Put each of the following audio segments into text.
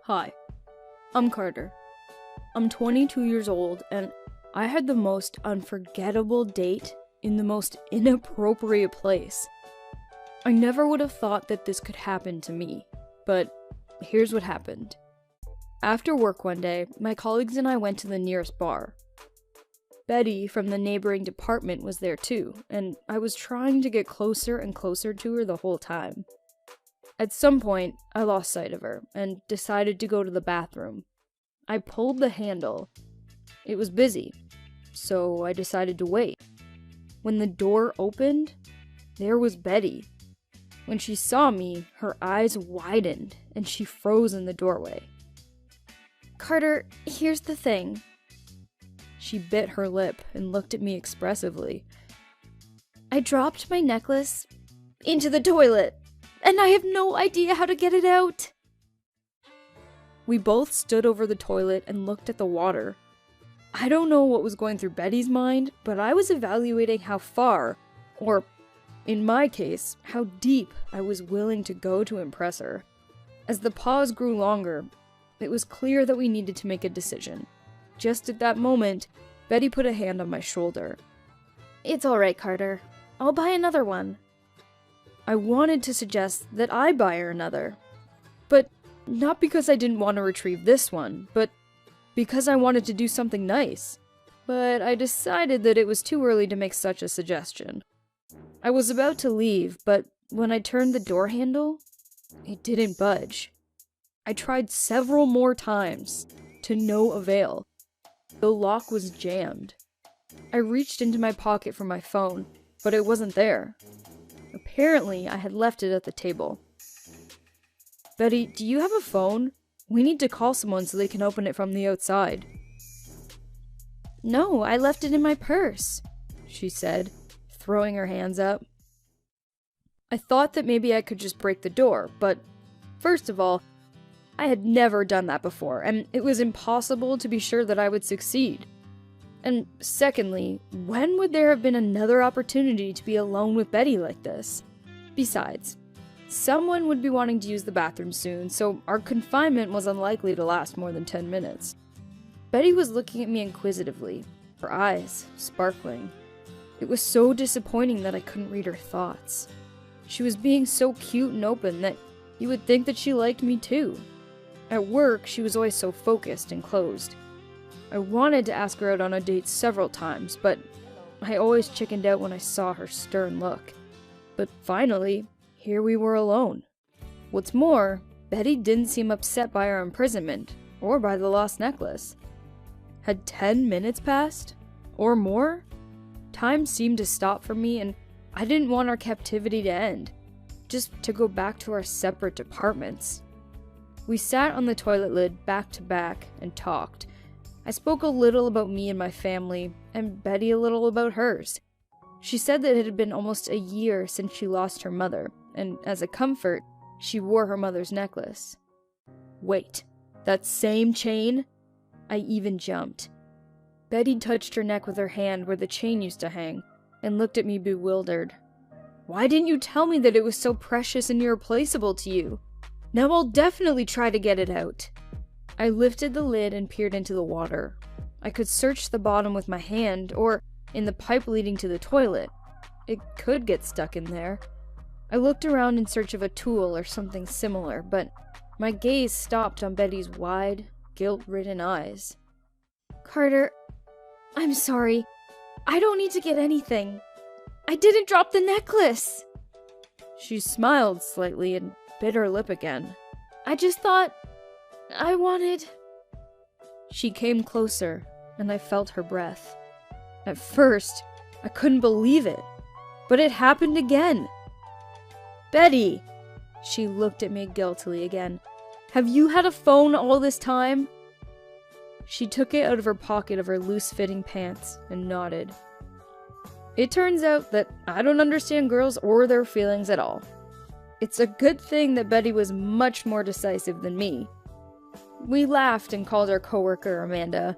Hi, I'm Carter. I'm 22 years old, and I had the most unforgettable date in the most inappropriate place. I never would have thought that this could happen to me, but here's what happened. After work one day, my colleagues and I went to the nearest bar. Betty from the neighboring department was there too, and I was trying to get closer and closer to her the whole time. At some point, I lost sight of her and decided to go to the bathroom. I pulled the handle. It was busy, so I decided to wait. When the door opened, there was Betty. When she saw me, her eyes widened and she froze in the doorway. Carter, here's the thing. She bit her lip and looked at me expressively. I dropped my necklace into the toilet, and I have no idea how to get it out. We both stood over the toilet and looked at the water. I don't know what was going through Betty's mind, but I was evaluating how far, or in my case, how deep I was willing to go to impress her. As the pause grew longer, it was clear that we needed to make a decision. Just at that moment, Betty put a hand on my shoulder. It's alright, Carter. I'll buy another one. I wanted to suggest that I buy her another. But not because I didn't want to retrieve this one, but because I wanted to do something nice. But I decided that it was too early to make such a suggestion. I was about to leave, but when I turned the door handle, it didn't budge. I tried several more times, to no avail. The lock was jammed. I reached into my pocket for my phone, but it wasn't there. Apparently, I had left it at the table. Betty, do you have a phone? We need to call someone so they can open it from the outside. No, I left it in my purse, she said, throwing her hands up. I thought that maybe I could just break the door, but first of all, I had never done that before, and it was impossible to be sure that I would succeed. And secondly, when would there have been another opportunity to be alone with Betty like this? Besides, someone would be wanting to use the bathroom soon, so our confinement was unlikely to last more than 10 minutes. Betty was looking at me inquisitively, her eyes sparkling. It was so disappointing that I couldn't read her thoughts. She was being so cute and open that you would think that she liked me too. At work, she was always so focused and closed. I wanted to ask her out on a date several times, but I always chickened out when I saw her stern look. But finally, here we were alone. What's more, Betty didn't seem upset by our imprisonment, or by the lost necklace. Had 10 minutes passed? Or more? Time seemed to stop for me, and I didn't want our captivity to end, just to go back to our separate departments. We sat on the toilet lid back to back and talked. I spoke a little about me and my family, and Betty a little about hers. She said that it had been almost a year since she lost her mother, and as a comfort, she wore her mother's necklace. Wait, that same chain? I even jumped. Betty touched her neck with her hand where the chain used to hang, and looked at me bewildered. Why didn't you tell me that it was so precious and irreplaceable to you? Now I'll definitely try to get it out. I lifted the lid and peered into the water. I could search the bottom with my hand, or in the pipe leading to the toilet. It could get stuck in there. I looked around in search of a tool or something similar, but my gaze stopped on Betty's wide, guilt-ridden eyes. Carter, I'm sorry. I don't need to get anything. I didn't drop the necklace. She smiled slightly and bit her lip again. I just thought I wanted... She came closer, and I felt her breath. At first, I couldn't believe it, but it happened again. Betty! She looked at me guiltily again. Have you had a phone all this time? She took it out of her pocket of her loose-fitting pants and nodded. It turns out that I don't understand girls or their feelings at all. It's a good thing that Betty was much more decisive than me. We laughed and called our coworker Amanda.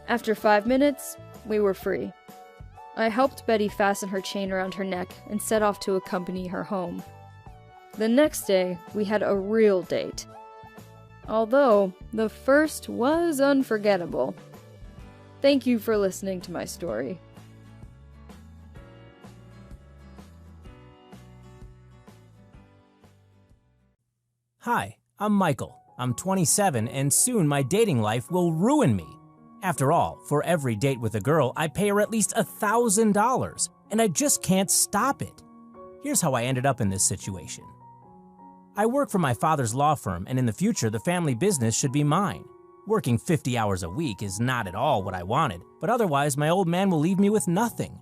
After 5 minutes, we were free. I helped Betty fasten her chain around her neck and set off to accompany her home. The next day, we had a real date. Although, the first was unforgettable. Thank you for listening to my story. Hi, I'm Michael. I'm 27 and soon my dating life will ruin me. After all, for every date with a girl, I pay her at least $1,000, and I just can't stop it. Here's how I ended up in this situation. I work for my father's law firm, and in the future, the family business should be mine. Working 50 hours a week is not at all what I wanted, but otherwise my old man will leave me with nothing.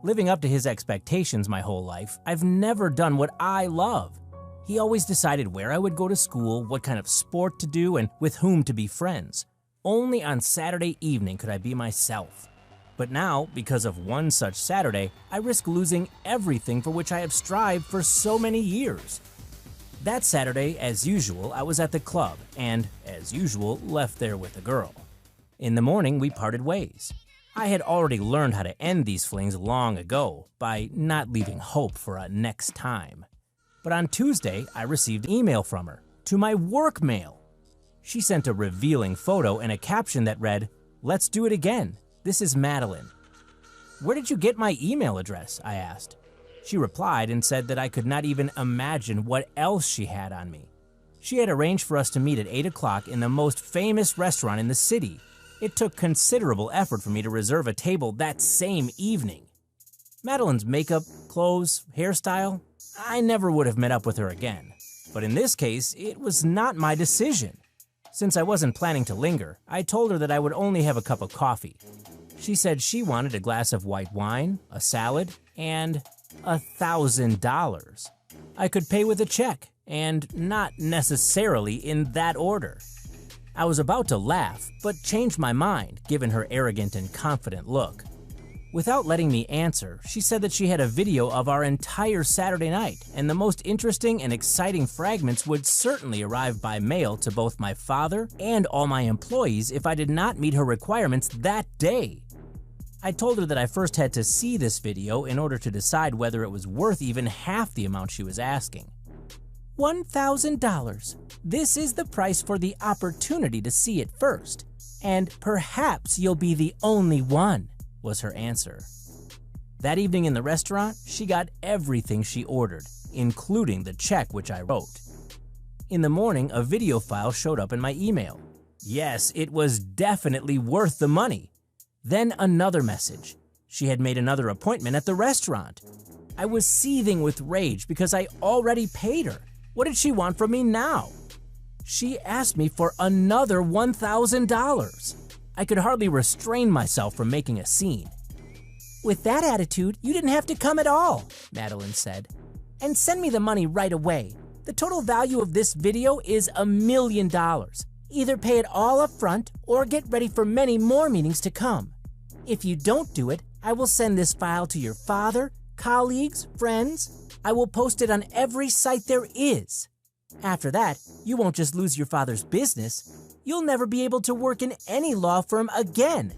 Living up to his expectations my whole life, I've never done what I love. He always decided where I would go to school, what kind of sport to do, and with whom to be friends. Only on Saturday evening could I be myself. But now, because of one such Saturday, I risk losing everything for which I have strived for so many years. That Saturday, as usual, I was at the club and, as usual, left there with a girl. In the morning, we parted ways. I had already learned how to end these flings long ago by not leaving hope for a next time. But on Tuesday, I received an email from her, to my work mail. She sent a revealing photo and a caption that read, "Let's do it again. This is Madeline." "Where did you get my email address?" I asked. She replied and said that I could not even imagine what else she had on me. She had arranged for us to meet at 8 o'clock in the most famous restaurant in the city. It took considerable effort for me to reserve a table that same evening. Madeline's makeup, clothes, hairstyle, I never would have met up with her again. But in this case, it was not my decision. Since I wasn't planning to linger, I told her that I would only have a cup of coffee. She said she wanted a glass of white wine, a salad, and $1,000. I could pay with a check, and not necessarily in that order. I was about to laugh, but changed my mind, given her arrogant and confident look. Without letting me answer, she said that she had a video of our entire Saturday night, and the most interesting and exciting fragments would certainly arrive by mail to both my father and all my employees if I did not meet her requirements that day. I told her that I first had to see this video in order to decide whether it was worth even half the amount she was asking. $1,000. This is the price for the opportunity to see it first, and perhaps you'll be the only one, was her answer. That evening in the restaurant, she got everything she ordered, including the check which I wrote. In the morning, a video file showed up in my email. Yes, it was definitely worth the money. Then another message. She had made another appointment at the restaurant. I was seething with rage because I already paid her. What did she want from me now? She asked me for another $1,000. I could hardly restrain myself from making a scene. "With that attitude, you didn't have to come at all," Madeline said. "And send me the money right away. The total value of this video is $1 million. Either pay it all up front or get ready for many more meetings to come. If you don't do it, I will send this file to your father, colleagues, friends. I will post it on every site there is. After that, you won't just lose your father's business. You'll never be able to work in any law firm again.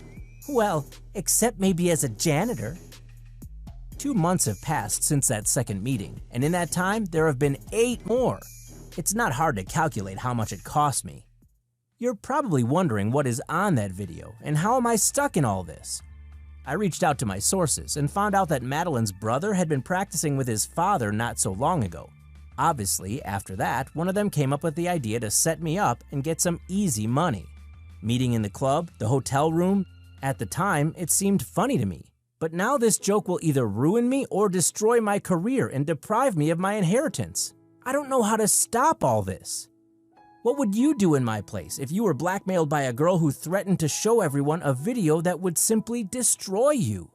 Well, except maybe as a janitor." 2 months have passed since that second meeting, and in that time, there have been 8 more. It's not hard to calculate how much it cost me. You're probably wondering what is on that video, and how am I stuck in all this? I reached out to my sources and found out that Madeline's brother had been practicing with his father not so long ago. Obviously, after that, one of them came up with the idea to set me up and get some easy money. Meeting in the club, the hotel room, at the time, it seemed funny to me. But now this joke will either ruin me or destroy my career and deprive me of my inheritance. I don't know how to stop all this. What would you do in my place if you were blackmailed by a girl who threatened to show everyone a video that would simply destroy you?